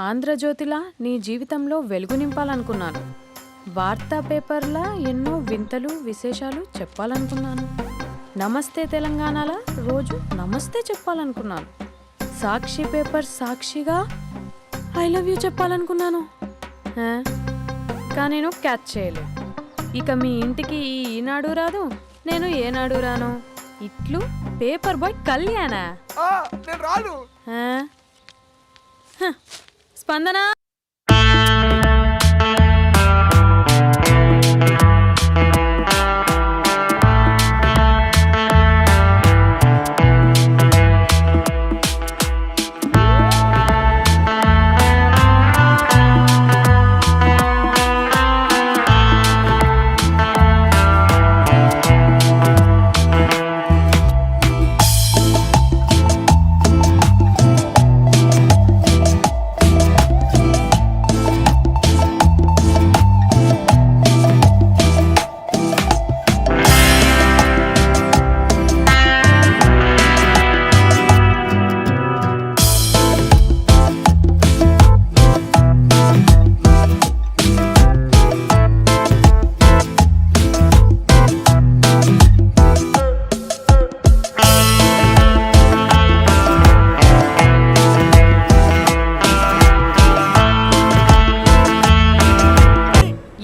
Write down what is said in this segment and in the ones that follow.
ఆంధ్రజ్యోతిలా నీ జీవితంలో వెలుగు నింపాలనుకున్నాను. వార్తా పేపర్లా ఎన్నో వింతలు విశేషాలు చెప్పాలనుకున్నాను. నమస్తే తెలంగాణలా రోజు నమస్తే చెప్పాలనుకున్నాను. సాక్షి పేపర్ సాక్షిగా ఐ లవ్ యూ చెప్పాలనుకున్నాను. కానీ నేను క్యాచ్ చేయలేదు. ఇక మీ ఇంటికి ఈనాడు రాదు, నేను ఏనాడు రాను. ఇట్లు పేపర్ బాయ్ కళ్యాణా? స్పందన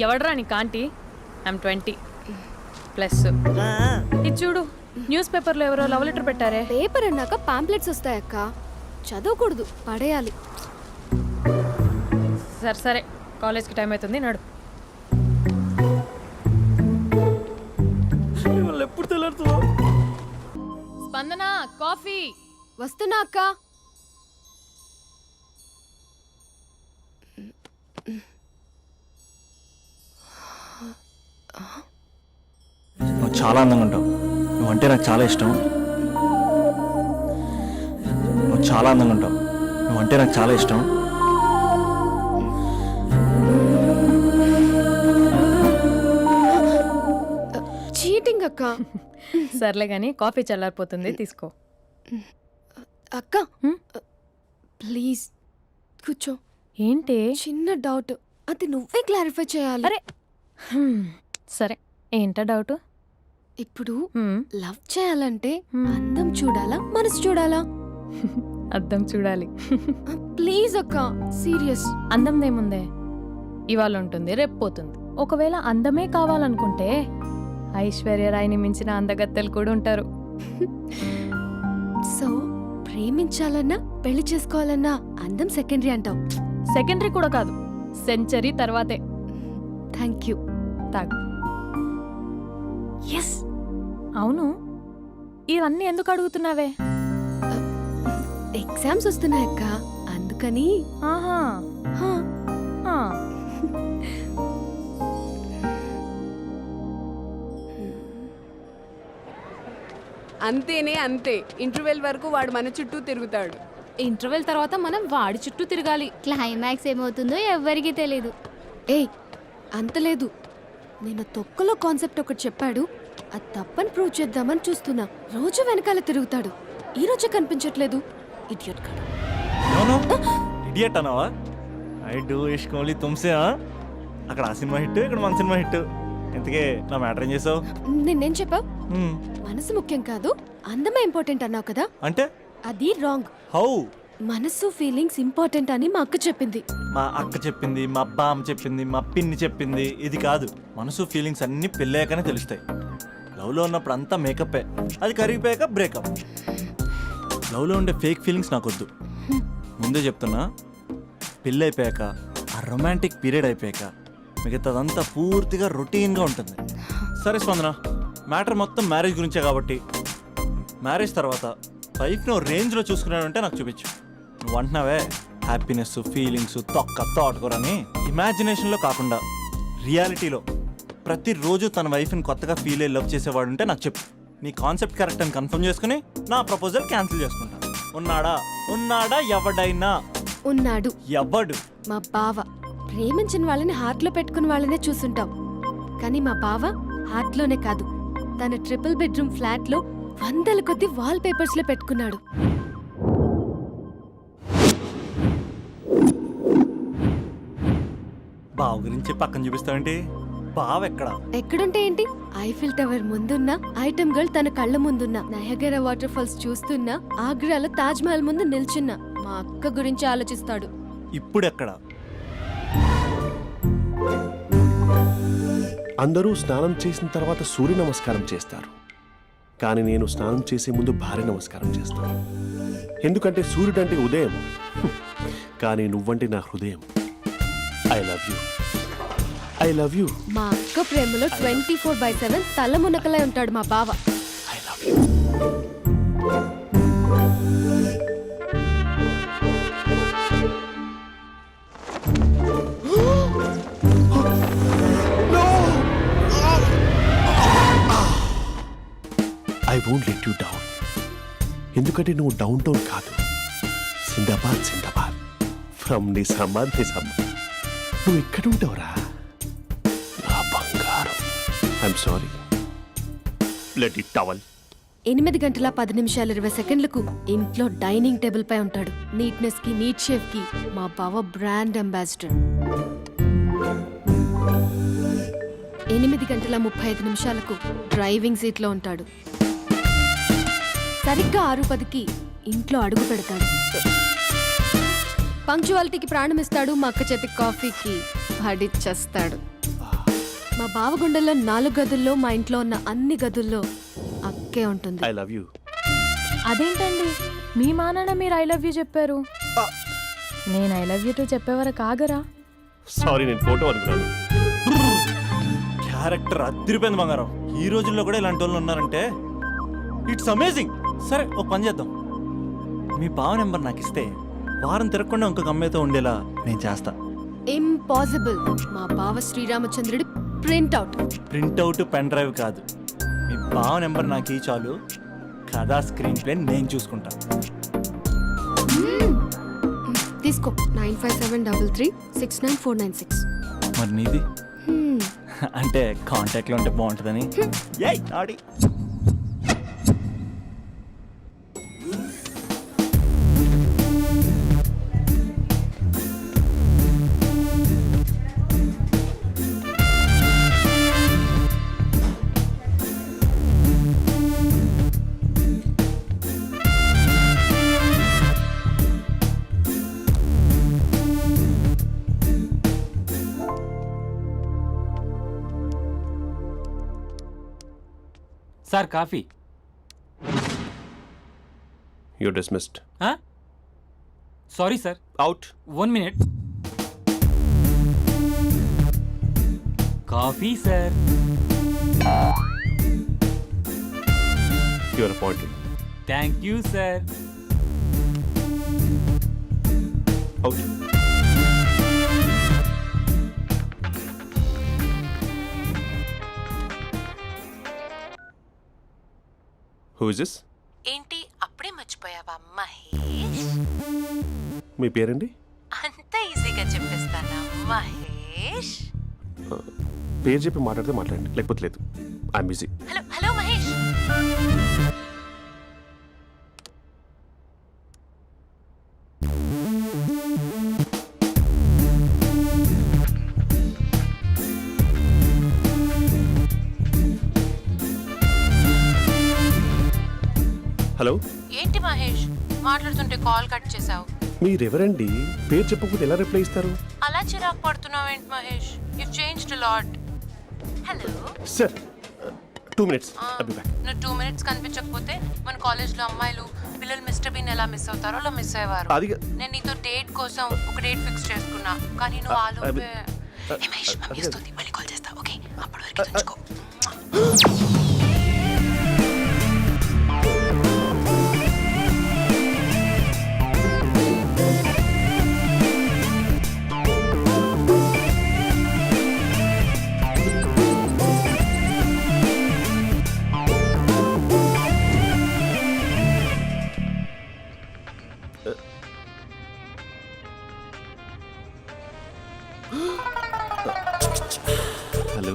ఎవడరా నీకు ఆంటీ? ఐమ్ 20+. ఇది చూడు, న్యూస్ పేపర్లో ఎవరో లవ్ లెటర్ పెట్టారే. పేపర్ అన్నాక పాంప్లెట్స్ వస్తాయక్క, చదవకూడదు, పడేయాలి. సరే సరే, కాలేజ్కి టైం అవుతుంది, నడు. ఎప్పుడు తెల్లారుతుందో. స్పందన, కాఫీ వస్తున్నా అక్క. నువ్వు చాలా అందంగా ఉంటావు. నువ్వంటే నాకు చాలా ఇష్టం. నువ్వు చాలా అందంగా ఉంటావు. నువ్వంటే నాకు చాలా ఇష్టం. చీటింగ్ అక్క. సర్లే కానీ కాఫీ చల్లారిపోతుంది, తీసుకో. అక్క ప్లీజ్ కూర్చో. ఏంటి? చిన్న డౌట్, అది నువ్వే క్లారిఫై చేయాలి. అరే సరే, ఏంటా డౌట్? ఇప్పుడు లవ్ చేయాలంటే అందం చూడాలా, మనసు చూడాలా? అద్దం చూడాలి. ప్లీజ్ అక్క, సీరియస్. అందందేముందే, ఇవాళ ఉంటుంది, రేపు పోతుంది. ఒకవేళ అందమే కావాలనుకుంటే ఐశ్వర్యరాయ్ని మించిన అందగత్తెలు కూడా ఉంటారు. సో ప్రేమించాలన్నా పెళ్లి చేసుకోవాలన్నా అందం సెకండరీ అంటావు? సెకండరీ కూడా కాదు, సెంచరీ తర్వాతే. Thank you. తాగు. ఎస్. అవును, ఇవన్నీ ఎందుకు అడుగుతున్నావే? ఎగ్జామ్స్ వస్తున్నాయక్క, అందుకని. ఆహా. అంతేనే అంతే. ఇంటర్వెల్ వరకు వాడు మన చుట్టూ తిరుగుతాడు. ఇంటర్వెల్ తర్వాత మనం వాడి చుట్టూ తిరగాలి. క్లైమాక్స్ ఏమవుతుందో ఎవ్వరికీ తెలీదు. ఏయ్ అంత లేదు, నేను తొక్కలో కాన్సెప్ట్ ఒకటి చెప్పాడు, అది తప్పని ప్రూవ్ చేద్దామని చూస్తున్నా. రోజు వెనకాల తిరుగుతాడు, ఈ రోజే కనిపించట్లేదు. ఇడియట్ కాదు. ఇడియట్ అన్నావా? ఐ డూ ఇష్క్ ఓన్లీ తుమ్సే. అక్కడ ఆ సినిమా హిట్, ఇక్కడ మన సినిమా హిట్. ఇంతకే నా మ్యాటర్ ఏం చేసావు? నేనేం చెప్పావు? మనసు ముఖ్యం కాదు, అందమే ఇంపార్టెంట్ అన్నావు కదా. అంటే అది రాంగ్. హౌ? మనసు ఫీలింగ్స్ ఇంపార్టెంట్ అని మా అక్క చెప్పింది. మా అక్క చెప్పింది, మా బామ్మ చెప్పింది, మా పిన్ని చెప్పింది. ఇది కాదు, మనసు ఫీలింగ్స్ అన్ని పెళ్ళాకనే తెలుస్తాయి. లవ్లో ఉన్నప్పుడు అంతా మేకప్పే, అది కరిగిపోయాక బ్రేకప్. లవ్లో ఉండే ఫేక్ ఫీలింగ్స్ నాకొద్దు. ముందే చెప్తున్నా, పెళ్ళి అయిపోయాక, ఆ రొమాంటిక్ పీరియడ్ అయిపోయాక మిగతాదంతా పూర్తిగా రొటీన్గా ఉంటుంది. సరే స్పందన, మ్యాటర్ మొత్తం మ్యారేజ్ గురించే కాబట్టి మ్యారేజ్ తర్వాత లైఫ్ను రేంజ్లో చూసుకున్నాడంటే నాకు చూపించు. నువ్వు అంటున్నావే హ్యాపీనెస్, ఫీలింగ్స్, తోటకూరని. ఇమాజినేషన్లో కాకుండా రియాలిటీలో ప్రతిరోజు తన వైఫ్ని కొత్తగా ఫీల్ అయ్యి లవ్ చేసేవాడు ఉంటే నాకు చెప్పు. నీ కాన్సెప్ట్ కరెక్ట్ అని కన్ఫర్మ్ చేసుకుని నా ప్రపోజల్ క్యాన్సిల్ చేసుకుంటాను. ఉన్నాడా ఎవడైనా? ఉన్నాడు. ఎవడు? మా బావ. ప్రేమించిన వాళ్ళని హార్ట్లో పెట్టుకున్న వాళ్ళనే చూసుంటాం, కానీ మా బావ హార్ట్లోనే కాదు, తన ట్రిపుల్ బెడ్రూమ్ ఫ్లాట్లో వందల కొద్ది వాల్ పేపర్స్ లో పెట్టుకున్నాడు. బావ గురించి పక్కన చూపిస్తావేంటి? బావ ఎక్కడ? ఎక్కడుంటే ఏంటి? ఐఫిల్ టవర్ ముందున్న ఐటమ్ గర్ల్ తన కళ్ళ ముందున్న నయగరా వాటర్ ఫాల్స్ చూస్తున్నా ఆగ్రాలో తాజ్ మహల్ ముందు నిల్చున్నా మా అక్క గురించి ఆలోచిస్తాడు. ఇప్పుడు ఎక్కడ? అందరూ స్నానం చేసిన తర్వాత సూర్య నమస్కారం చేస్తారు, కానీ నేను స్నానం చేసే ముందు భార్య నమస్కారం చేస్తాను. ఎందుకంటే సూర్యుడు అంటే ఉదయం, కానీ నువ్వంటే నా హృదయం. I love you, I love you. మా అక్క ప్రేమలో 24/7 తల మునకలై ఉంటాడు మా బావ. I love you. I won't let you down. ఎందుకంటే నువ్వు డౌన్ టౌన్ కాదు, జిందాబాద్ జిందాబాద్ ఫ్రమ్ నిజామాబాద్ నిజామాబాద్. నువ్వు ఎక్కడ ఉంటావురా నా బంగారం? I'm sorry, let it towel. 8:10:20 ఇంట్లో డైనింగ్ టేబుల్ పై ఉంటాడు. నీట్నెస్ కి నీట్ షేఫ్ కి మా బావ బ్రాండ్ అంబాసిడర్. 8:35 డ్రైవింగ్ సీట్ లో ఉంటాడు. సరిగ్గా 6:10 ఇంట్లో అడుగు పెడతాడు. పంక్చువాలిటీకి ప్రాణం ఇస్తాడు. మా అక్క చేతి కాఫీకి పడిచ్చేస్తాడు. మా బావ గుండెల్లో 4 గదుల్లో మా ఇంట్లో ఉన్న అన్ని గదుల్లో అక్కే ఉంటుంది. I love you. అదేంటండి మీ మా నాన్న మీరు ఐ లవ్ యూ చెప్పారు, నేను ఐ లవ్ యూ టు చెప్పేవరకు ఆగరా? సారీ, నేను ఫోటో అనుకున్నాను. క్యారెక్టర్ అదిరిపోయింది బంగారం. ఈ రోజుల్లో కూడా ఇలాంటి వాళ్ళు ఉన్నారంటే ఇట్స్ అమేజింగ్. సరే ఒక పని చేద్దాం, మీ బావ నెంబర్ నాకు ఇస్తే వారం తిరగకుండా ఇంకొక అమ్మాయితో ఉండేలా నేను చేస్తా. ఇంపాసిబుల్. మా బావ శ్రీరామచంద్రుడి ప్రింట్అవుట్. ప్రింట్అవుట్ పెన్ డ్రైవ్ కాదు, మీ బావ నెంబర్ నాకు ఈ చాలు. కథా స్క్రీన్ ప్లే నేను చూసుకుంటా. తీసుకో. 9573369496. మరి నీది? అంటే కాంటాక్ట్లో ఉంటే బాగుంటుందని. ఏయ్ ఆడి sir coffee. You dismissed. Sorry sir, out. 1 minute. Coffee sir. You are appointed. Thank you sir. Out. Who is this? ఏంటి అప్పుడే మర్చిపోయావా మహేష్? మీ పేరండి? అంత ఈజీగా చెప్పేస్తానా మహేష్? పేరు చెప్పి మాట్లాడితే మాట్లాడండి, లేకపోతే లేదు. I'm busy. Hello hello Mahesh. Hello. ఏంటి మహేష్ మాట్లాడుతుంటే కాల్ కట్ చేసావు? మీరెవరండి? పేరు చెప్పకపోతే ఎలా రిప్లై ఇస్తారు? అలా చిరాకు పడుతున్నావేంటి Mahesh? You changed lot. Hello sir 2 minutes. I'll be back. నువ్వు 2 minutes కనిపించకపోతే మన కాలేజ్లో అమ్మాయిలు పిల్లలు మిస్టర్ బీన్ ఎలా మిస్ అవుతారో అలా మిస్ అయ్యేవారు. అది నేను నీతో డేట్ కోసం ఒక డేట్ ఫిక్స్ చేసుకున్నా, కానీ నువ్వు ఆలోపే. మహేష్ మమ్మీ వస్తుంది, మళ్ళీ కాల్ చేస్తా. ఓకే, అప్పటి వరకు తెచ్చుకో. హలో.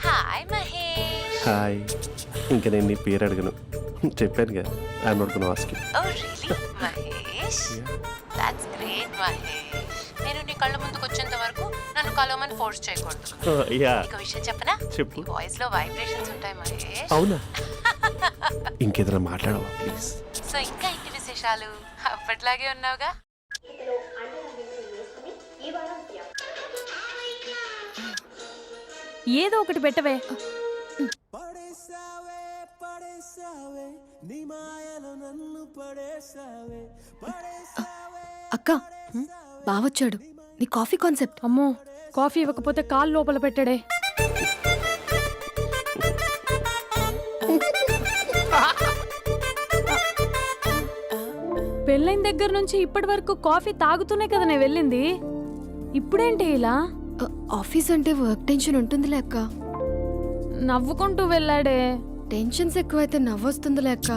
హాయ్ మహేష్. హాయ్. ఇంకా నేను నీ పేరు అడగను, చెప్పానుగా. I'm not gonna ask you. Oh really Mahesh? That's great Mahesh. నేను నీ కళ్ళ ముందుకు వచ్చేంత వరకు నన్ను కలవమని ఫోర్స్ చేయకూడదు. యా ఒక విషయం చెప్పనా? చెప్పు. వాయిస్ లో వైబ్రేషన్స్ ఉంటాయి మహేష్. అవునా? ఇంకేదైనా మాట్లాడవా ప్లీజ్? సో ఇంకా ఇంటి విశేషాలు అప్పట్లాగే ఉన్నావుగా. ఏదో ఒకటి పెట్టవే. అక్క బావొచ్చాడు. నీ కాఫీ కాన్సెప్ట్. అమ్మో, కాఫీ ఇవ్వకపోతే కాలు లోపల పెట్టాడే. పెళ్ళైన దగ్గర నుంచి ఇప్పటి వరకు కాఫీ తాగుతూనే కదా నేను వెళ్ళింది. ఇప్పుడేంటి ఇలా? ఆఫీస్ అంటే వర్క్ టెన్షన్ ఉంటుందిలే అక్క. నవ్వుకుంటూ వెళ్ళాడే. టెన్షన్స్ ఎక్కువైతే నవ్వొస్తుందిలే అక్క.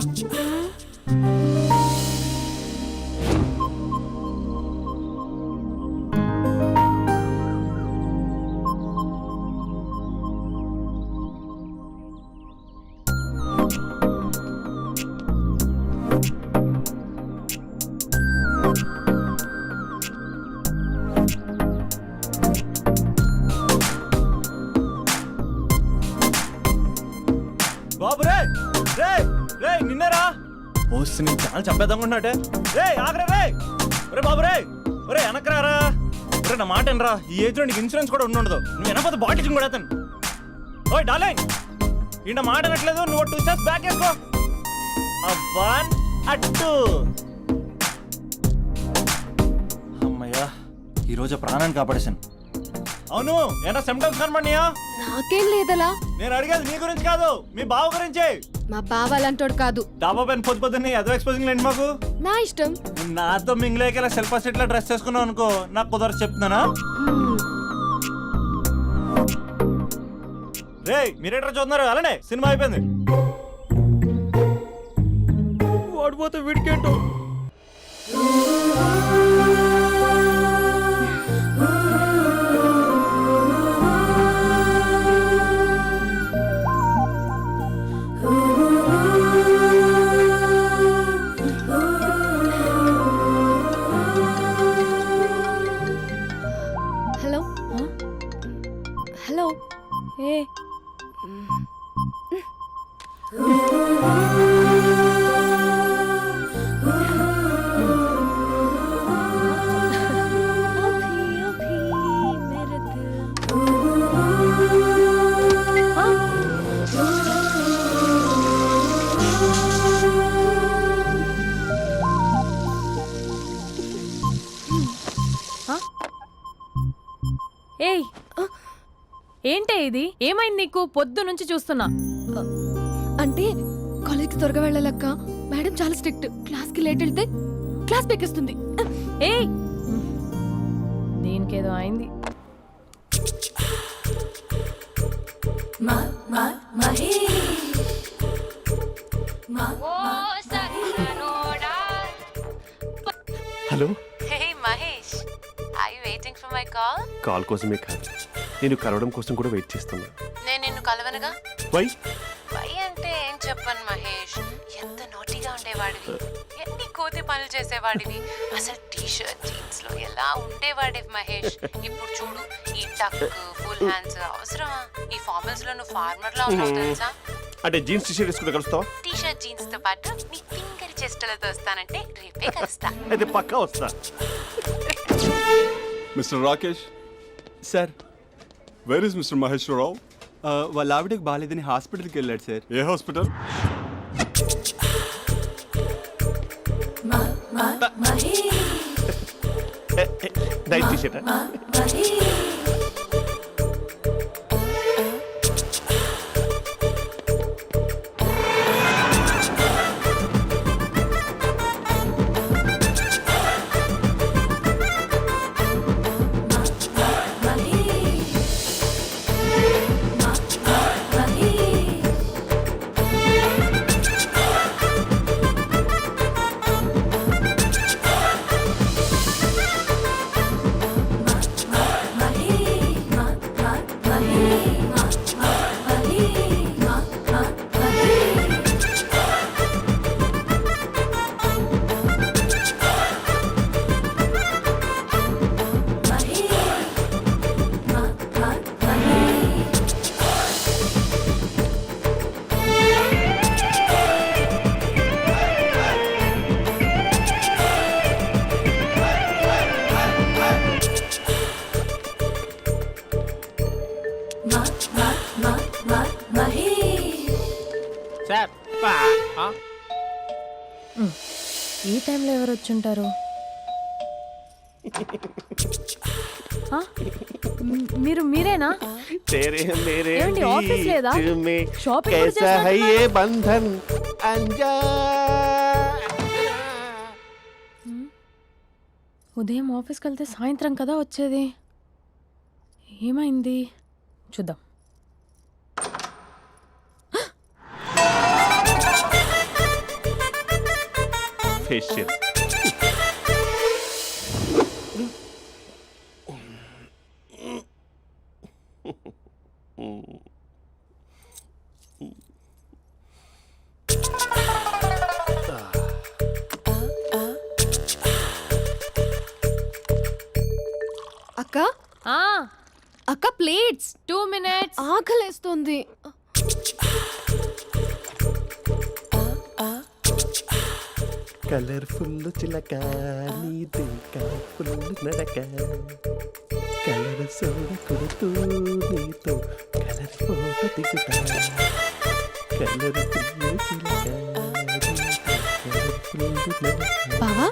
బాబు రే రే రే నిన్నరా పోస్ట్ నీ ఛానల్ చంపేద్దామన్నట్టే. రే ఆగరా రే. రే బాబు రే. రే వెనకరారా. రే నా మాట వినరా. ఈ ఏజ్ లో నీకు ఇన్సూరెన్స్ కూడా ఉండదు. నువ్వు వెనకపోతే బాటిల్ కూడా అతను. ఓయ్ డార్లింగ్, ఈ నా మాట అనట్లేదు. నువ్వు 2 స్టెప్స్ బ్యాక్ వేసుకో. అవ్వన్ అట్టు. అమ్మయ్యా, ఈరోజు ప్రాణాన్ని కాపాడేశాను. అవును, ఏనా సిమ్టమ్స్ కనబడినాయా? నాకేం లేదలా. నేను అడిగేది నీ గురించి కాదు, మీ బావ గురించి. మా బావ అలాంటోడు కాదు. డాబా పైన పొద్దున్నే ఎదో ఎక్స్పోజింగ్ లేండి మాకు. నా ఇష్టం. నాతో మింగిలేక సెల్ఫ్ సెట్ డ్రెస్ చేసుకున్నావు అనుకో, నాకు కుదరదు చెప్తున్నానా? రే మీరేటర్ చూస్తున్నారు అలానే సినిమా అయిపోయింది. వాడిపోతే వీడికేంటో. Hello hello. ఏ ఏయ్, ఏంటే ఇది? ఏమైంది నీకు? పొద్దు నుంచి చూస్తున్నా. అంటే కాలేజ్కి త్వరగా వెళ్ళాలక్క. మేడం చాలా స్ట్రిక్ట్. క్లాస్కి లేట్ వెళ్తే క్లాస్ పెక్కిస్తుంది. ఏయ్, దీనికేదో అయింది. Hello. Hey Mahesh, are you waiting for my call? Call కోసమే కాదు, నేను కలవడం కోసం కూడా వెయిట్ చేస్తున్నా. నేను నిన్ను కలవనుగా. వై? వై అంటే ఏం చెప్పను మహేష్. ఎంత నోటీగా ఉండేవాడివి, ఎన్ని కోతి పనులు చేసేవాడివి. అసలు టీ షర్ట్ జీన్స్ లో ఎలా ఉండేవాడివి మహేష్. ఇప్పుడు చూడు, ఈ టక్ ఫుల్ హ్యాండ్స్ అవసరమా? ఈ ఫార్మల్స్ లో నువ్వు ఫార్మర్ లా ఉన్నావు తెలుసా? అంటే జీన్స్ టీ షర్ట్ వేసుకుంటే కలుస్తావా? టీ షర్ట్ జీన్స్ తో పాటు నీ ఫింగర్ చెస్టలతో వస్తానంటే రేపే కలుస్తా. అయితే పక్కా వస్తా. Mister Rakesh, sir, where is mister Maheswararao? వాళ్ళ ఆవిడకి బాగాలేదని హాస్పిటల్కి వెళ్ళాడు సార్. ఏ hospital? Night T shirt. Sir ఈ టైంలో ఎవరు వచ్చుంటారు? ఆ? మీరేనా? तेरे मेरे ఏమండి, ఆఫీస్ లేదా? बीच में షాపింగ్ కూడా कैसा है చేసినట్టున్నారు? ये बंधन अंजा ఉదయం ఆఫీస్కి వెళ్తే సాయంత్రం కదా వచ్చేది. ఏమైంది చూద్దాం. फेशियल అక్క ఆ, అక్క ప్లేట్స్ 2 minutes. ఆకలేస్తోంది. కలర్ఫుల్ చిలక నీదే కలర్ఫుల్ నడక కలర్ సోడ కొడుతూ నీతో కలర్ ఫోటో దిగుతా కలర్ఫుల్ చిలక కలర్ఫుల్ నడక. బావా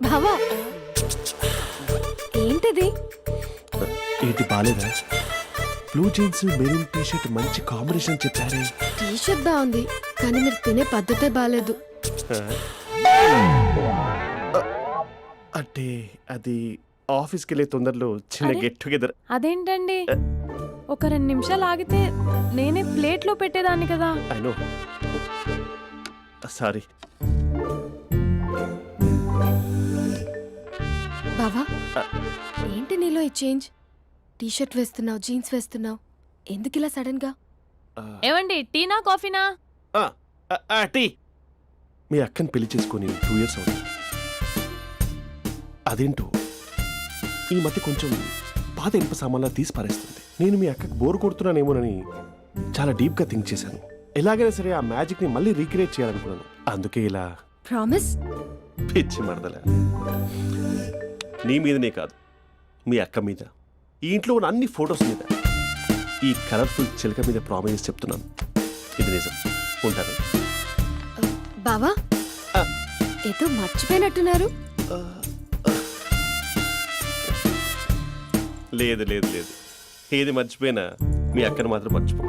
బావా ఏంటిది? ఏంటి బాలేదా? Blue jeans maroon T shirt మంచి కాంబినేషన్ చెప్పారే. టీ షర్ట్ బాగుంది కానీ మీరు తినే పద్ధతే బాగాలేదు. అంటే అది ఆఫీస్కి వెళ్ళే తొందరలో చిన్న అరే? Get together. అదేంటండి, ఒక 2 నిమిషాలు ఆగితే నేనే ప్లేట్లో పెట్టేదాన్ని కదా. I know, sorry. బావా ఏంటి నీలో ఈ చేంజ్? టీ షర్ట్ వేస్తున్నావు, జీన్స్ వేస్తున్నావు, ఎందుకు ఇలా సడన్ గా? ఏమండి, టీనా కాఫీనా? టీ. మీ అక్కని పెళ్లి చేసుకొని 2 years అవుతుంది. అదేంటో ఈ మధ్య కొంచెం పాత ఇనుప సామాన్లా తీసి పారేస్తుంది. నేను మీ అక్కకు బోర్ కొడుతున్నానేమోనని చాలా డీప్గా థింక్ చేశాను. ఎలాగైనా సరే ఆ మ్యాజిక్ని మళ్ళీ రీక్రియేట్ చేయాలనుకున్నాను. అందుకే ఇలా ప్రామిస్? పిచ్చి మరదల. నీ మీదనే కాదు, మీ అక్క మీద, ఈ ఇంట్లో ఉన్న అన్ని ఫొటోస్ మీద, ఈ కలర్ఫుల్ చిలక మీద ప్రామిస్ చెప్తున్నాను. ఇది నిజం. ఉంటాను. బావా ఆ. ఏదో మర్చిపోయినట్టున్నారు. లేదు లేదు లేదు, ఏది మర్చిపోయినా మీ అక్కను మాత్రం మర్చిపో.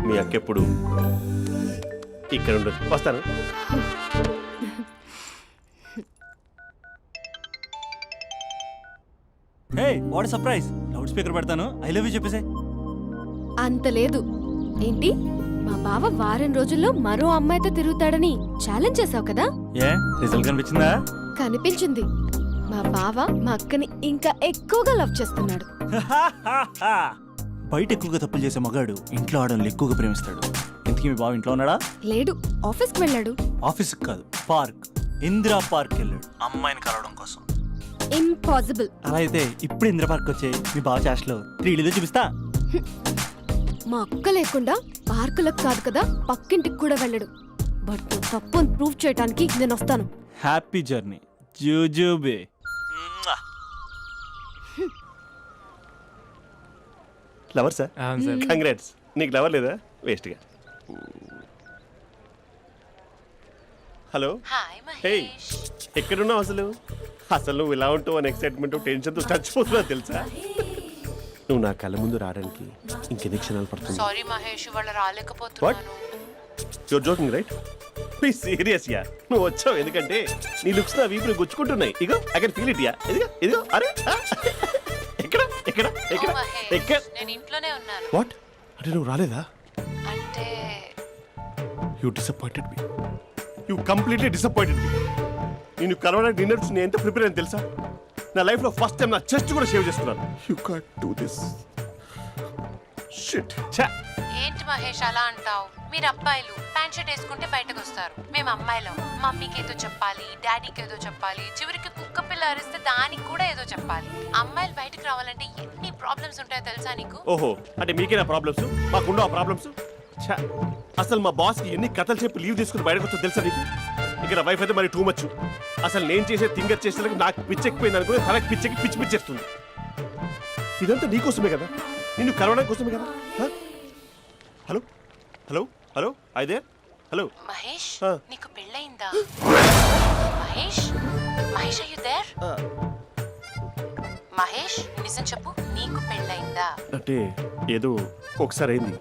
మీ అక్క ఎప్పుడు ఇక్కడ ఉండదు. వస్తాను. Hey what surprise. Loud speaker పెడతాను, ఐ లవ్ యూ చెప్పేసే. అంత లేదు. ఏంటి, మా బావ వారం రోజుల్లో మరో అమ్మాయితో తిరుగుతాడని ఛాలెంజ్ చేసావు కదా? ఏ రిజల్ట్ కనిపించిందా? కనిపించింది. మా బావ మా అక్కని ఇంకా ఎక్కువగా లవ్ చేస్తున్నాడు. బయట ఎక్కువగా తప్పులు చేసే మగాడు ఇంట్లో ఆడవాళ్ళు ఎక్కువగా ప్రేమిస్తాడు. ఇంతకీ మీ బావ ఇంట్లో ఉన్నాడా? లేడు, ఆఫీస్కి వెళ్ళాడు. ఆఫీస్కి కాదు, పార్క్, ఇందిరా పార్క్ వెళ్ళాడు అమ్మాయిని కలవడం కోసం. ఇంపాసిబుల్. అలా అయితే ఇప్పుడు ఇందిరా పార్క్ వచ్చే మీ బావ చాష్లో 3Dలో చూపిస్తా. మా అక్క లేకుండా పార్కులకు కాదు కదా పక్కింటికి కూడా వెళ్ళడు. బట్ నువ్వు తప్పు అని ప్రూవ్ చేయడానికి నేను వస్తాను. హ్యాపీ జర్నీ జూజూబే. Lover sir, congrats. నీకు లవర్ లేదా? వేస్ట్గా. Hello, hi hey, Mahesh. ఎక్కడున్నావు అసలు? అసలు నువ్వు ఇలా ఉంటావు అని ఎక్సైట్మెంట్ టెన్షన్తో చచ్చిపోతున్నా తెలుసా? నువ్వు నా కళ్ళ ముందు రావడానికి ఇంకెన్ని క్షణాలు పడుతుంది? సారీ మహేష్, వాళ్ళు రాలేకపోతున్నాను. Your joking right? Please serious ya. నువ్వు వచ్చావు ఎందుకంటే నీ లుక్స్ నా వీపుని గుచ్చుకుంటున్నాయి. ఇగో I can feel it ya. ఇదిగో ఇదిగో. అరే ఎక్కడ ఎక్కడ ఎక్కడ ఓ మహేష్, ఎక్కడ? నేను ఇంట్లోనే ఉన్నాను. వాట్ అంటే నువ్వు రాలేదా? అంటే you disappointed me. You completely disappointed me. నేను కలవడానికి డిన్నర్స్ నేను ఎంత ప్రిపేర్ అని తెలుసా? నా లైఫ్లో ఫస్ట్ టైం నా చెస్ట్ కూడా షేవ్ చేస్తున్నాను. You can't do this shit. ఏంటి మహేష్ అలా అంటావు? మీరు అబ్బాయిలు ప్యాంట్ షర్ట్ వేసుకుంటే బయటకు వస్తారు. మేము అమ్మాయిలం మమ్మీకి ఏదో చెప్పాలి, డాడీకి ఏదో చెప్పాలి, చివరికి కుక్క పిల్ల అరిస్తే దానికి కూడా ఏదో చెప్పాలి. అమ్మాయిలు బయటకు రావాలంటే ఎన్ని ప్రాబ్లమ్స్ ఉంటాయో తెలుసా నీకు? ఓహో, అంటే మీకేనా ప్రాబ్లమ్స్? మాకుండా ఆ ప్రాబ్లమ్స్? అసలు మా బాస్కి ఎన్ని కథలు చెప్పి లీవ్ తీసుకుని బయటకు వచ్చో తెలుసా నీకు? ఇక నా వైఫ్ అయితే మరి టూ మచ్. అసలు నేను చేసే థింగర్ చేసేందుకు నాకు పిచ్చెక్కిపోయింది అనుకుని తనకి పిచ్చెక్కి పిచ్చి పిచ్చేస్తుంది. ఇదంతా నీకోసమే కదా, నిన్ను కలవడం కోసమే కదా. హ? హలో హలో హలో అయితే హలో మహేష్ ఆ. నీకు పెళ్ళయిందా? Mahesh Mahesh are you there? మహేష్ నిజం చెప్పు, నీకు పెళ్ళయిందా? అంటే ఏదో ఒకసారి అయింది,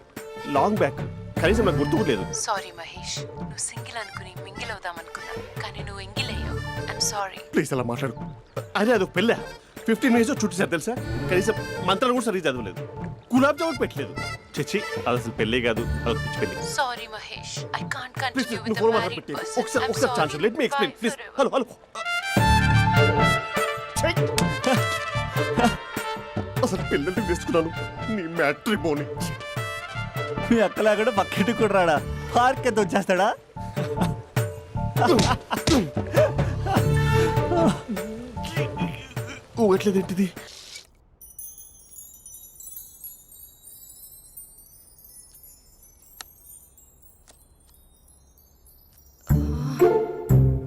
లాంగ్ బ్యాక్, కనీసం నాకు గుర్తుకు లేదు. సారీ మహేష్, నువ్వు సింగిల్ అనుకుని మింగిల్ అవుదాం అనుకున్నా, కానీ నువ్వు ఎంగిల్ అయ్యావు. I'm sorry. ప్లీజ్ అలా మాట్లాడు. అదే అదొక పెళ్ళా, 15 మినిట్స్ చుట్టూ తెలుసా, కనీసం మంత్రాలు కూడా సరిగ్గా చదవలేదు, గులాబ్ జామున్ పెట్టలేదు. చచ్చి అది అసలు పెళ్ళే కాదు, అదొక పిచ్చి పెళ్ళి. Sorry Mahesh, I can't please continue నువ్వు విత్ ఫోన్ ద మాట్లాడి మ్యారీడ్ పెట్టి పర్సన్. ఒకసారి chance let me explain please. Hello hello అసలు పెళ్ళంటే తీసుకున్నాను నీ మ్యాట్రీ బోని. మీ అక్కలాగడ పక్కింటి కూడా రాడా, పార్క్ ఎంత వచ్చేస్తాడా? ఎట్లేదేంటిది?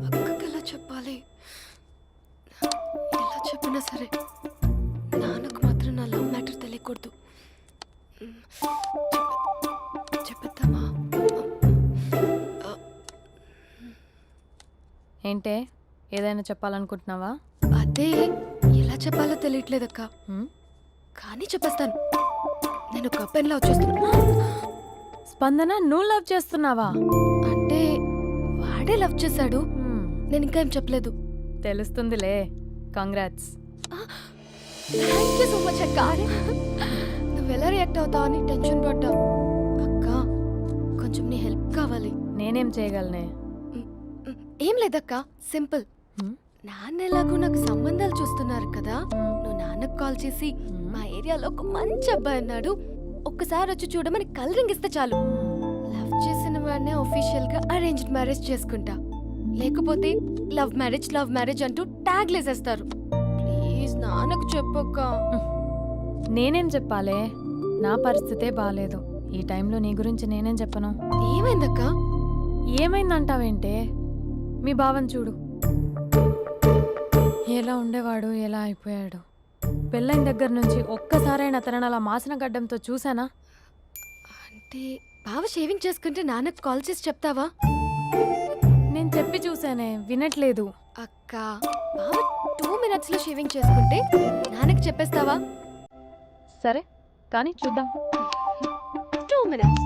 అక్కకి ఎలా చెప్పాలి? ఎలా చెప్పినా సరే నాన్నకు మాత్రం నా లవ్ మ్యాటర్ తెలియకూడదు. చెప్పేద్దామా? ఏంటే ఏదైనా చెప్పాలనుకుంటున్నావా? అదే ఎలా చెప్పాలో తెలియట్లేదక్క, హ్మ్? కానీ చెప్పేస్తాను. నేను ఒక అబ్బాయిలా వచ్చేస్తున్నా. స్పందన నువ్వు లవ్ చేస్తున్నావా? అంటే వాడే లవ్ చేశాడు, హ్మ్, నేను ఇంకా ఏం చెప్పలేదు. తెలుస్తుందిలే. Congrats. Thank you so much అక్క. నువ్వు ఎలా రియాక్ట్ అవుతావు అని టెన్షన్ పడ్డా. అక్క కొంచెం నీ హెల్ప్ కావాలి. నేనేం చేయగలనే? ఏం లేదక్క, సింపుల్. హ్మ్? నాన్న ఎలాగో నాకు సంబంధాలు చూస్తున్నారు కదా, నువ్వు నాన్నకు కాల్ చేసి మా ఏరియాలో ఒక మంచి అబ్బాయి అన్నాడు, ఒక్కసారి వచ్చి చూడమని కలరింగ్ ఇస్తే చాలు. లవ్ చేసిన వాడినే ఒఫీషియల్ గా అరేంజ్డ్ మ్యారేజ్ చేసుకుంటా. లేకపోతే లవ్ మ్యారేజ్ అంటూ ట్యాగ్ లేసేస్తారు. ప్లీజ్ నాన్నకు చెప్పక్క. నేనేం చెప్పాలే? నా పరిస్థితే బాలేదు. ఈ టైంలో నీ గురించి నేనేం చెప్పను? ఏమైందక్క? ఏమైందంటావేంటే? మీ భావం చూడు, ఎలా ఉండేవాడు, ఎలా అయిపోయాడు. పెళ్ళైన దగ్గర నుంచి ఒక్కసారైనా తనని అలా మాసిన గడ్డంతో చూసానా? అంటే బావ షేవింగ్ చేసుకుంటే నాన్నకు కాల్ చేసి చెప్తావా? నేను చెప్పి చూసానే, వినట్లేదు. అక్క బావ 2 minutes లో షేవింగ్ చేసుకుంటే నాన్నకి చెప్పేస్తావా? సరే కానీ చూద్దాం. 2 minutes.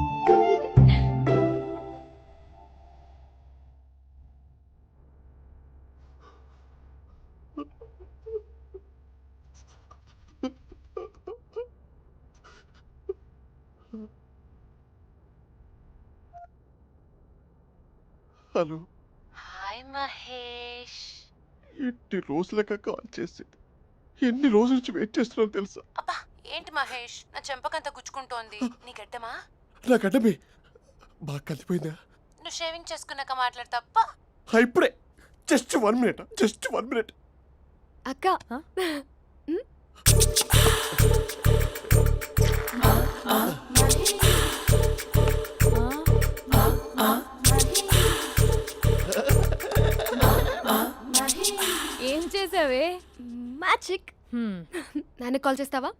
Hello, hi Mahesh. ఎన్ని రోజులక కాల్ చేసేది, ఎన్ని రోజుల నుంచి వెయిట్ చేస్తున్నాను తెలుసా? అబ్బా ఏంటి మహేష్, నా చెంపకంత గుచ్చుకుంటోంది. నీ గడ్డమా? నా గడ్డమే బాగా కలిపోయిందా? నువ్వు షేవింగ్ చేసుకున్నాక మాట్లాడు తప్ప. ఇప్పుడే జస్ట్ 1 minute. అక్క ఏం చేసావే? మ్యాజిక్. నాన్న కాల్ చేస్తావా?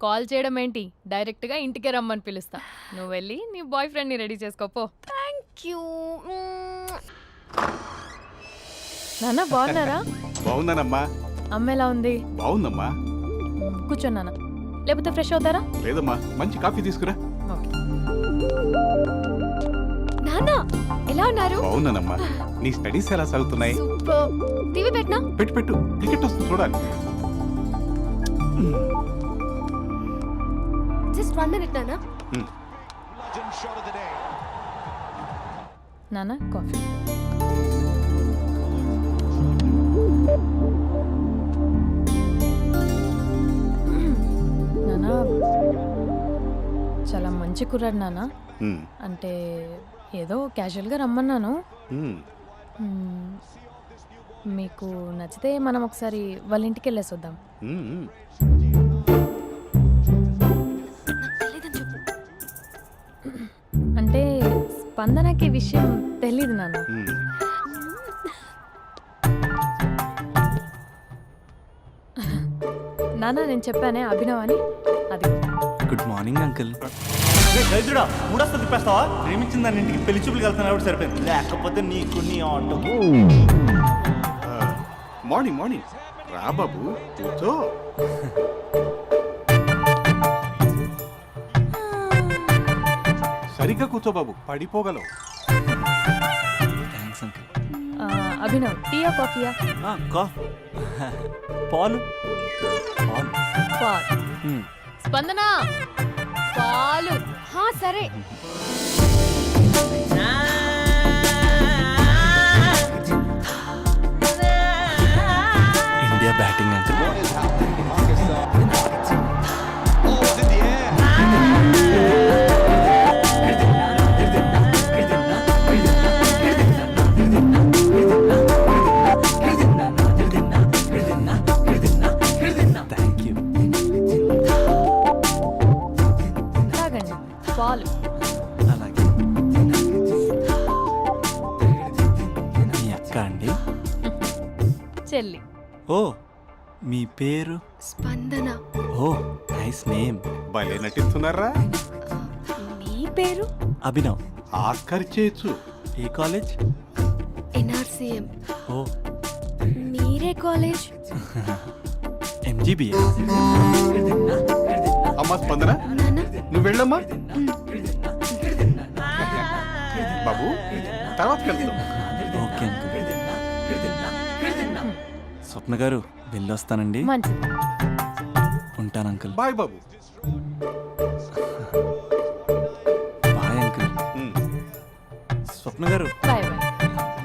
కాల్ చేయడం ఏంటి, డైరెక్ట్గా ఇంటికే రమ్మని పిలుస్తా. నువ్వు వెళ్ళి నీ బాయ్ ఫ్రెండ్ని రెడీ చేసుకోపో. Thank you. నాన్న బాగున్నారా? బాగున్నానమ్మా. అమ్మ ఎలా ఉంది? బాగుందమ్మా. కూర్చోన్నానా, లేకపోతే ఫ్రెష్ అవుతారా? లేదమ్మా, మంచి కాఫీ తీసుకురా. ఓకే. నాన్న ఎలా ఉన్నారు? బాగున్నానమ్మా. నీ స్టడీస్ ఎలా సాగుతున్నాయి? సూపర్. టీవీ పెట్టనా? పెట్టు టికెట్ వస్తుంది చూడాలి. జస్ట్ 1 minute నాన్న. నాన్న కాఫీ. నాన్న చాలా మంచి కుర్రాడు నాన్న. అంటే ఏదో క్యాజువల్గా రమ్మన్నాను. మ్మ్. మీకు నచ్చితే మనం ఒకసారి వాళ్ళ ఇంటికి వెళ్ళేసి వద్దాం. నాకు తెలీదని చెప్పు. అంటే స్పందనకి విషయం తెలీదు నాన్న. నాన్న నేను చెప్పానే అభినవ్ అని అది గుడ్ మార్నింగ్ అంకుల్. దరిద్రుడా మూడొస్తా తిప్పేస్తావా? ప్రేమించిన దాని ఇంటికి పెళ్లి చూపులు వెళ్తాను కాబట్టి సరిపోయింది, లేకపోతే నీకు నీ ఆటోకి. మార్నింగ్ మార్నింగ్ రా బాబు కూర్చో. సరిగ్గా కూర్చో బాబు, పడిపోగలవు. Thanks uncle. అభినవ్ టీయా కాఫీయా? పాలు పాలు. పాల్. స్పందన పాలు. హా సరే. India batting uncle. Thank you. తాగండి పాలు. అలాగే. మీ అక్క అండి? చెల్లి. ఓ మీ పేరు? స్పందన. ఓ నైస్ నేమ్. భలే నటిస్తున్నారా? నీ పేరు? అభినవ్. ఆస్కార్ చేయొచ్చు. ఏ కాలేజ్? ఎన్ఆర్సీఎం. ఓ మీరే కాలేజ్? ఎంజీబీఏ. అమ్మా స్పందన నాన్న నువ్వు వెళ్ళమ్మా. బాబు తర్వాత కలుద్దాం. Okay uncle. స్వప్న గారు వెళ్ళొస్తానండి. మంచిది. ఉంటాను అంకుల్. బాయ్ బాబు. Bye uncle. ఉమ్. స్వప్న గారు బాయ్ బాయ్.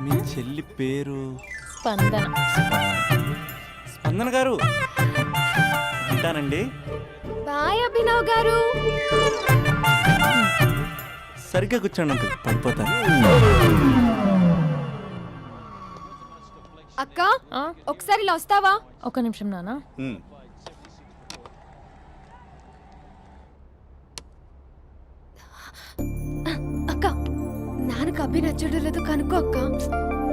మీ చెల్లి పేరు? స్పందన. స్పందన గారు ఉంటానండి. బాయ్ అభినవ్ గారు. సరిగ్గా కూర్చోండి అంకుల్, పడిపోతాను. అక్క ఆ, ఒకసారి ఇలా వస్తావా? ఒక్క నిమిషం నాన్న. ఉమ్. అక్క నాన్నకు అభి నచ్చడం లేదో కనుక్కో అక్క.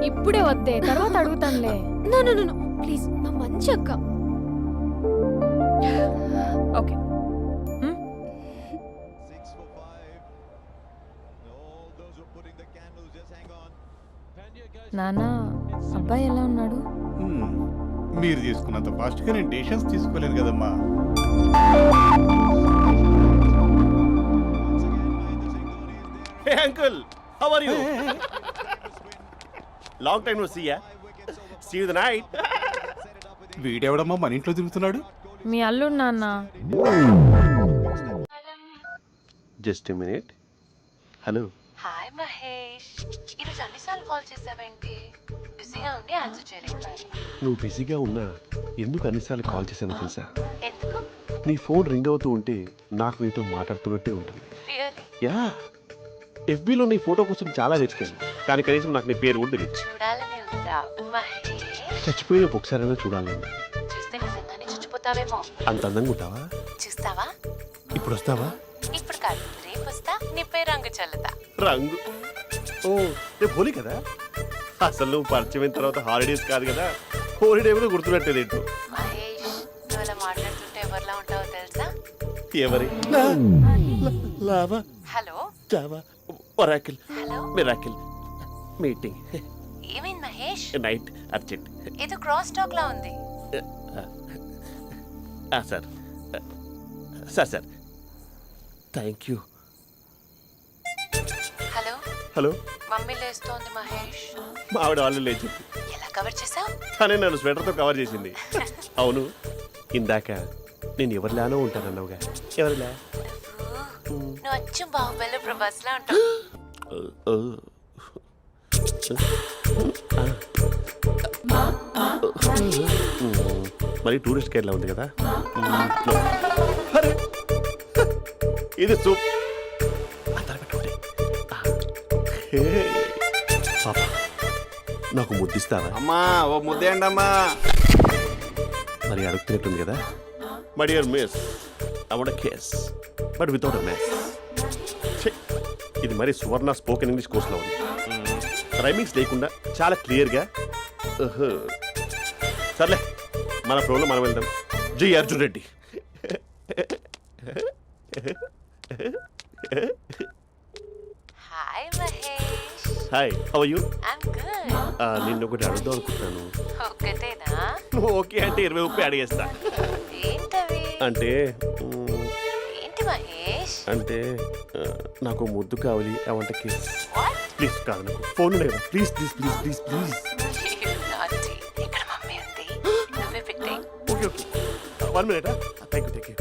ఇప్పుడే వద్దే, తర్వాత అడుగుతానులే. నో నో నో ప్లీజ్, నా మంచి అక్క. ఓకే. నాన్న అబ్బాయి ఎలా ఉన్నాడు? ఉమ్. మీరు తీసుకున్నంత ఫాస్ట్గా నేను డెసిషన్స్ తీసుకోలేను కదమ్మా. Hey uncle, how are you? Long time no see ya. See you the night. వీడెవడమ్మా మన ఇంట్లో తిరుగుతున్నాడు? మీ అల్లుడు నాన్న. Just a minute. Hello. Hi Mahesh, ఈరోజు అన్నిసార్లు కాల్ చేసావేంటి? బిజీగా ఉండి ఆన్సర్ చేయలేకపోయాను. నువ్వు బిజీగా ఉన్నా ఎందుకు అన్నిసార్లు కాల్ చేశానో తెలుసా? ఎందుకు? నీ ఫోన్ రింగ్ అవుతూ ఉంటే నాకు నీతో మాట్లాడుతున్నట్టే ఉంటుంది. రియల్లీ? యా, ఎఫ్బీలో నీ ఫోటో కోసం చాలా వెతికాను, కానీ కనీసం నాకు నీ పేరు కూడా తెలియదు. చూడాలని ఉందా మహేష్? చచ్చిపోయిన ఒకసారైనా చూడాలని. చూస్తే నిజంగానే చచ్చిపోతావేమో. అంత అందంగా ఉంటావా? చూస్తావా? ఇప్పుడు వస్తావా? ఇప్పుడు కాదు, రేపు వస్తా, నీపై రంగు చల్లుతా. రంగు? ఓ రేపు హోలీ కదా. అసలు నువ్వు పరిచయం అయిన తర్వాత హాలిడేస్ కాదు కదా, హోలిడే కూడా గుర్తున్నట్టేది ఏంటో. మహేష్, నువ్వు అలా మాట్లాడుతుంటే ఎవరిలా ఉంటావో తెలుసా? ఎవరి? Lava, hello Java, Oracle, hello, miracle, meeting, ఏమైంది మహేష్? Night, urgent. ఏదో క్రాస్ టాక్ లా ఉంది. Sir sir sir thank you. Hello, hello, mummy లేస్తోంది మహేష్. మా ఆవిడ వాళ్ళు లేచి ఎలా కవర్ చేసావు? తనే నన్ను స్వెటర్తో కవర్ చేసింది. అవును, ఇందాక నేను ఎవరిలానో ఉంటానన్నావుగా, ఎవరిలా? నువ్వు అచ్చం బాహుబలి ప్రభాస్ లా ఉంటావు. మరి టూరిస్ట్ గైడ్లా ఉంది కదా. అరే, ఇది సూప్. పాపా, నాకు ముద్దిస్తావా? అమ్మా ఓ ముద్దేయండి అమ్మా. మరి అడుగుతున్నట్టుంది కదా. My dear miss, I want kiss but without a mess. ఇది మరి సువర్ణ స్పోకెన్ ఇంగ్లీష్ కోర్సులో ఉంది. రైమింగ్స్ లేకుండా చాలా క్లియర్గా. సర్లే, మన ఫ్లోలో మనం వెళ్దాం. జై Arjun Reddy. Hi Mahesh. Hi, how are you? I'm good. నిన్ను ఒకటి అడుగుదాం అనుకుంటున్నాను. ఒక్కటేనా? నువ్వు ఓకే అంటే 20 రూపాయలు అడిగేస్తా. ఏంటవి? అంటే ఏంటి మహేష్? అంటే నాకు ముద్దు కావాలి. అవంటకి What? ప్లీజ్ కాదు, నాకు ఫోన్ లేదు. Please please please please please. You naughty. ఇక్కడ మమ్మీ ఉంది, నువ్వే పెట్టే. Okay okay, 1 minute. Thank you.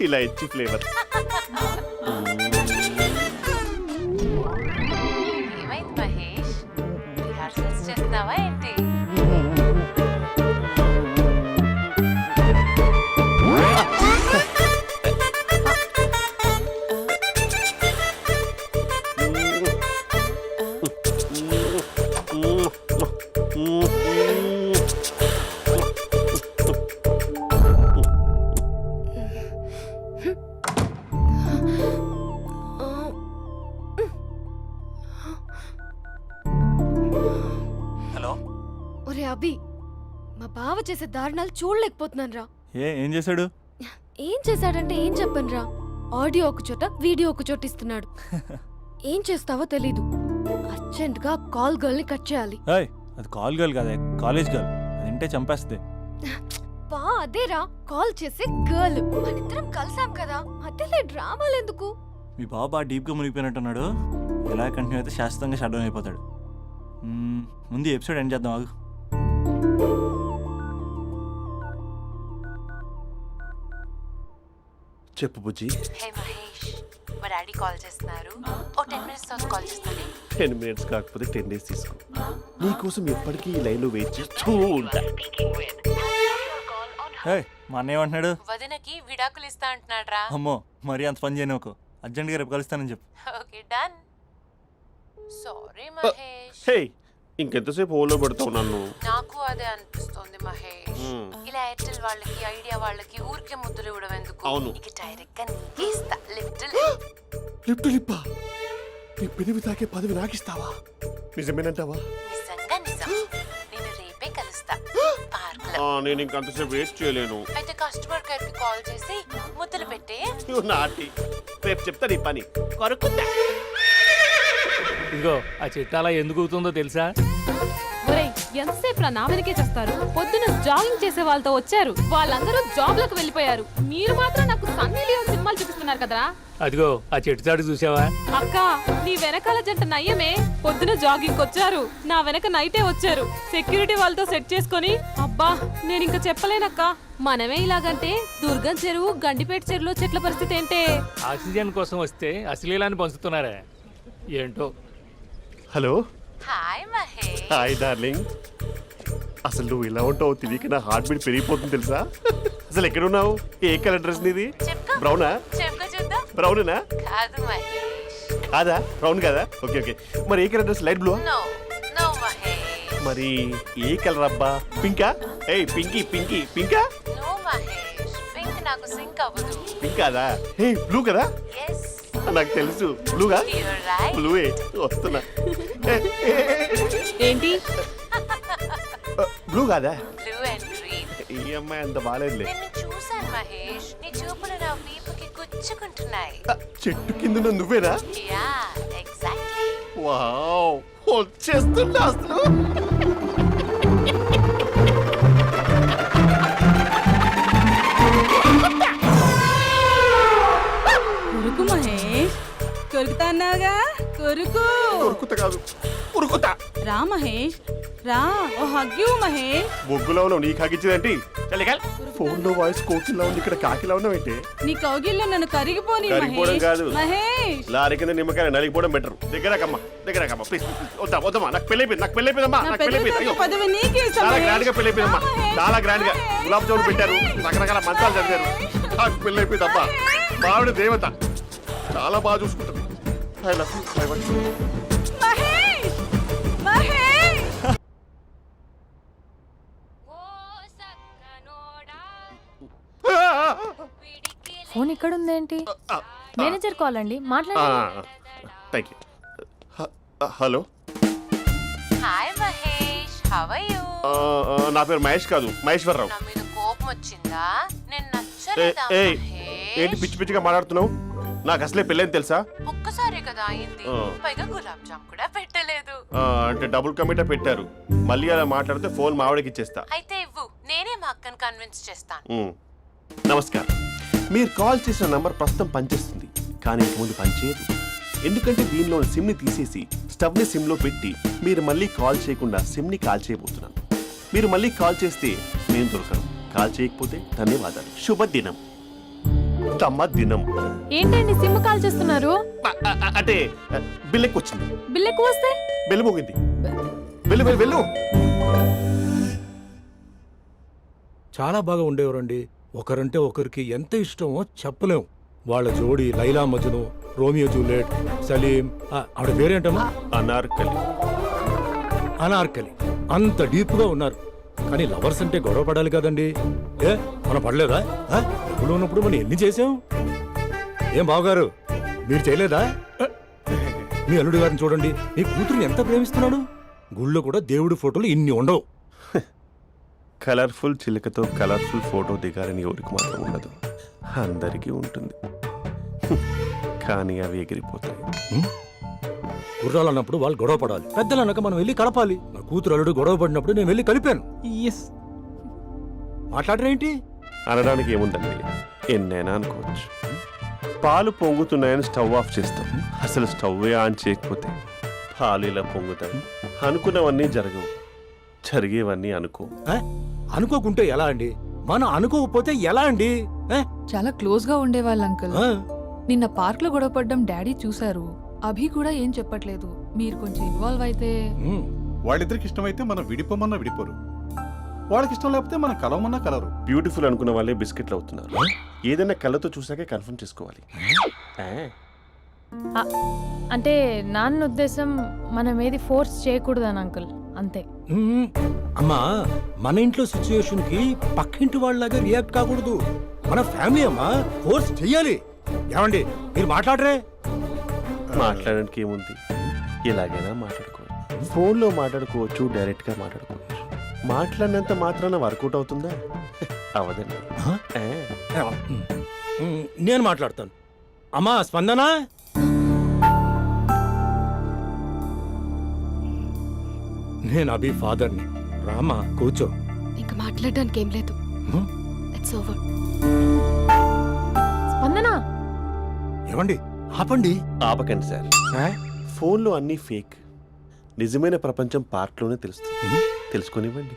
ఇలా ఇచ్చి ఫ్లేవర్. ఏమైంది మహేష్? రిహార్సల్స్ చేస్తున్నావా ఏంటి? హలో. ఒరే అభి, మా బావ చేసే దారుణాలు చూడలేకపోతున్నాను రా. ఏం చేశాడు? ఏం చేశాడంటే ఏం చెప్పను రా. ఆడియో ఒక చోట, వీడియో ఒక చోట ఇస్తున్నాడు. ఏం చేస్తావో తెలీదు. అర్జెంట్ గా కాల్ గర్ల్ ని కట్ చేయాలి. ఏయ్, అది కాల్ గర్ల్ కాదే, కాలేజ్ గర్ల్. అది వింటే చంపేస్తుంది. బా అదేరా, కాల్ చేసే గర్ల్. మనిద్దరం కలిసాం కదా, మధ్యలో డ్రామాలు ఎందుకు? మీ బాబు బాగా డీప్గా మునిగిపోయినట్టున్నాడు. ఎలా కంటిన్యూ అయితే శాశ్వతంగా షట్ డౌన్ అయిపోతాడు. ముందు ఎపిసోడ్ ఎండ్ చేద్దాం, ఆగు. చెప్పు బుజ్జి. హే మహేష్, మా డాడీ కాల్ చేస్తున్నారు. ఓ 10 minutes తర్వాత కాల్ చేస్తాను. 10 minutes కాకపోతే 10 days తీసుకో. నీకోసం ఎప్పటికీ ఈ లైన్లో వెయిట్ చేస్తూ ఉంటా. హే, మా అన్నయ్య ఏమంటున్నాడు? వదినకి విడాకులు ఇస్తా అంటున్నాడు రా. అమ్మో, మరీ అంత పని చేయను. అర్జెంట్గా రేపు కలుస్తానని చెప్పు. Okay done. సారీ మహేష్. హే, ఇంకెంతసేపు హోల్లో పెడతావు నన్ను? నాకు అదే అనిపిస్తోంది మహేష్. ఇలా ఎయిర్టెల్ వాళ్ళకి, ఐడియా వాళ్ళకి ఊరికే ముద్దులు ఇవ్వడం ఎందుకు? అవును. ఇక డైరెక్ట్ గా నీకే ఇస్తా. లిటిల్ లిప్టు లిప్పా, నీ పెదవి తాకే పదవి నాకిస్తావా? నిజమేనంటావా? నిజంగా నిజం. నేను రేపే కలుస్తా పార్క్ లో. నేను ఇంకంతసేపు వెయిట్ చేయలేను. అయితే కస్టమర్ కేర్ కి కాల్ చేసి ముద్దులు పెట్టే. నాటి రేపు చెప్తా నీ పని. కొరుకుందా. ఇదిగో ఆ చెట్టు అలా ఎందుకు అవుతుందో తెలుసా? ఒరేయ్, ఎంతసేపు నా వెనకే చేస్తారు? పొద్దున జాగింగ్ చేసే వాళ్ళతో వచ్చారు, వాళ్ళందరూ జాబ్ లకు వెళ్ళిపోయారు. మీరు మాత్రం నాకు సన్నీ లియోన్ సినిమాలు చూపిస్తున్నారు కదరా. అదిగో ఆ చెట్టు చాటు చూసావా? అక్క, నీ వెనకాల జంట నయ్యమే. పొద్దున జాగింగ్ వచ్చారు, నా వెనక నైటే వచ్చారు. సెక్యూరిటీ వాళ్ళతో సెట్ చేసుకొని, అబ్బా నేను ఇంకా చెప్పలేనక్క. మనమే ఇలాగంటే దుర్గం చెరువు, గండిపేట చెరువులో చెట్ల పరిస్థితి ఏంటే? ఆక్సిజన్ కోసం వస్తే అశ్లీలాన్ని పంచుతున్నారా ఏంటో. Hello. Hi Mahesh. Hi darling. అసలు నువ్వు ఇలా ఉంటావు తెలియక నా హార్ట్ బీట్ పెరిగిపోతుంది తెలుసా? అసలు ఎక్కడున్నావు? ఏ కలర్ డ్రెస్ నీది? చెప్పుకో. బ్రౌనా? చెప్పుకో చూద్దాం. బ్రౌనేనా? కాదు మహేష్. కాదా? బ్రౌన్ కదా? Okay okay. మరి ఏ colour dress? Light blue? No no Mahesh. మరి ఏ కలర్ అబ్బా? పింకా? ఏయ్ పింకీ పింకీ పింకా? నో మహేష్, పింక్ నాకు సింక్ అవ్వదు. పింక్ కాదా? ఏ బ్లూ కదా? ఎస్, నాకు తెలుసు. బ్లూగా? You're right. బ్లూవే వస్తున్నా. ఏంటి? బ్లూ కాదా? Blue and green. ఈ అమ్మాయి అంత బాగాలేదులే. నిన్ను చూశాను మహేష్, నీ చూపులు నా వీపుకి గుచ్చుకుంటున్నాయి. చెట్టు కింద నువ్వేనా? Yeah, exactly. వావ్, వచ్చేస్తున్నా అసలు. కొరుకు మహేష్, కొరుకుతా అన్నావుగా, కొరుకు. ఉరుకుతా కాదు, ఉరుకుతా. రా మహేష్, రా. ఓ హగ్గు మహేష్. బొగ్గులో ఉన్నావు, నీకు హగిచ్చిందేంటి? ఫోన్ లో వాయిస్ కోకిలా ఉంది, ఇక్కడ కాకిలా ఉన్నావేంటి? నీ కౌగిల్లో నన్ను కరిగిపోని కరిగిపోవడం కాదు, మహేష్. లారీ కింద నిమ్మకాయ నలిగిపోవడం బెటర్. దగ్గరకమ్మా ప్లీజ్. వద్దా వద్దమ్మా, నాకు పెళ్ళైపోయిందమ్మా, నాకు పెళ్ళైపోయింది. అయ్యో, పదవి నీకే ఇస్తా చాలా మహేష్. గ్రాండ్ గా పెళ్ళైపోయిందమ్మా, చాలా గ్రాండ్ గా. గులాబ్ జామున్ పెట్టారు, రకరకాల మంచాలు చదివారు. నాకు పెళ్ళైపోయిందమ్మా. మావిడ దేవత, చాలా బాగా చూసుకుంటుంది. I love you. I want you. Mahesh, Mahesh. Phone ఇక్కడ ఉందేంటి? మేనేజర్ కాల్ అండి, మాట్లాడండి. Thank you. Hello. Hi how are you? నా పేరు మహేష్ కాదు, మహేశ్వరరావు. నా మీద కోపం వచ్చిందా? నేను ఏ, నచ్చలేదా ఏయ్, మహేష్? ఏంటి పిచ్చి పిచ్చిగా మాట్లాడుతున్నావు? నాకు అసలే పెళ్ళని తెలుసా? ఒక్కసారి కదా అయింది, ఆ. పైగా గులాబ్ జామ్ కూడా పెట్టలేదు. అంటే డబుల్ కమిటా పెట్టారు. మళ్ళీ అలా మాట్లాడితే ఫోన్ మా ఆవిడకి ఇచ్చేస్తా. అయితే ఇవ్వు, నేనే మా అక్కని కన్విన్స్ చేస్తాను. నమస్కారం. మీరు కాల్ చేసిన నంబర్ ప్రస్తుతం పనిచేస్తుంది, కానీ ఇంక ముందు పనిచేయదు. ఎందుకంటే దీనిలో సిమ్ని తీసేసి స్టవ్ని సిమ్లో పెట్టి మీరు మళ్ళీ కాల్ చేయకుండా సిమ్ని కాల్ చేయబోతున్నాను. మీరు మళ్ళీ కాల్ చేస్తే నేను దొరకను, కాల్ చేయకపోతే ధన్యవాదాలు. శుభదినం. తమ్మ దినం. ఏంటండి సిమ్ కాల్ చేస్తున్నారు? అంటే బిల్ ఎక్కువ వచ్చింది. బిల్ ఎక్కువ వస్తే బెల్లు మోగింది. వెళ్ళు వెళ్ళు వెళ్ళు. చాలా బాగా ఉండేవారండి. ఒకరంటే ఒకరికి ఎంత ఇష్టమో చెప్పలేం. వాళ్ళ జోడి లైలా మజ్ను, రోమియో జూలియట్, సలీం, ఆవిడ పేరేంటమ్మా? అనార్కలి. అనార్కలి. అంత డీప్ గా ఉన్నారు. కానీ లవర్స్ అంటే గొడవ పడాలి కదండి. ఏ మనం పడలేదా? డబ్బులు ఉన్నప్పుడు మనం ఎన్ని చేసాం? ఏం బావగారు, మీరు చేయలేదా? మీ అల్లుడి గారిని చూడండి, మీ కూతురుని ఎంత ప్రేమిస్తున్నాడు. గుళ్ళో కూడా దేవుడి ఫోటోలు ఇన్ని ఉండవు. కలర్ఫుల్ చిలుకతో కలర్ఫుల్ ఫోటో దిగాలని ఎవరికి మాత్రం ఉండదు, అందరికీ ఉంటుంది. కానీ అవి ఎగిరిపోతాయి. గుర్రాలు అన్నప్పుడు వాళ్ళు గొడవ పడాలి, పెద్దలు అన్నాక మనం వెళ్ళి కలపాలి. నా కూతురు అల్లుడు గొడవ పడినప్పుడు నేను వెళ్ళి కలిపాను. మాట్లాడరేంటి? అనడానికి ఏముందండి, ఎన్నైనా అనుకోవచ్చు. పాలు పొంగుతున్నాయని స్టవ్ ఆఫ్ చేస్తాం, అసలు స్టవ్ ఆన్ చేయకపోతే పాలు ఇలా పొంగుతాయి. అనుకున్నవన్నీ జరగవు, జరిగేవన్నీ అనుకో. అనుకోకుంటే ఎలా అండి? మనం అనుకోకపోతే ఎలా అండి? చాలా క్లోజ్ గా ఉండేవాళ్ళు అంకుల్. నిన్న పార్క్ లో గొడవపడ్డం డాడీ చూశారు. అభి కూడా ఏం చెప్పట్లేదు. మీరు కొంచెం ఇన్వాల్వ్ అయితే. వాళ్ళిద్దరికి ఇష్టమైతే మనం విడిపోమన్నా విడిపోరు, వాళ్ళకి ఇష్టం లేకపోతే మనం కలవమన్నా కలరు. బ్యూటిఫుల్ అనుకున్న వాళ్ళే బిస్కెట్లు అవుతున్నారు. ఏదైనా కళ్ళతో చూసాకే కన్ఫర్మ్ చేసుకోవాలి. అంటే నాన్న ఉద్దేశం మనం ఏది ఫోర్స్ చేయకూడదని అంకుల్, అంతే. అమ్మా, మన ఇంట్లో సిచ్యుయేషన్ కి పక్కింటి వాళ్ళలాగా రియాక్ట్ కాకూడదు. మన ఫ్యామిలీ అమ్మా, ఫోర్స్ చెయ్యాలి. ఏమండి మీరు మాట్లాడరే? మాట్లాడడానికి ఏముంది, ఎలాగైనా మాట్లాడుకోవచ్చు. ఫోన్లో మాట్లాడుకోవచ్చు, డైరెక్ట్గా మాట్లాడుకోవచ్చు. మాట్లాడినంత మాత్రాన వర్కౌట్ అవుతుందా? అవదండి. నేను మాట్లాడతాను. అమ్మా స్పందన, నేను అభి ఫాదర్ని. రామా కూర్చో. ఇంకా మాట్లాడడానికి ఏం లేదు. It's over. స్పందన, ఏమండి ఆపండి. ఆపకండి సార్. ఫోన్లో అన్నీ ఫేక్, నిజమైన ప్రపంచం పార్ట్లోనే తెలుస్తుంది. తెలుసుకొనివ్వండి.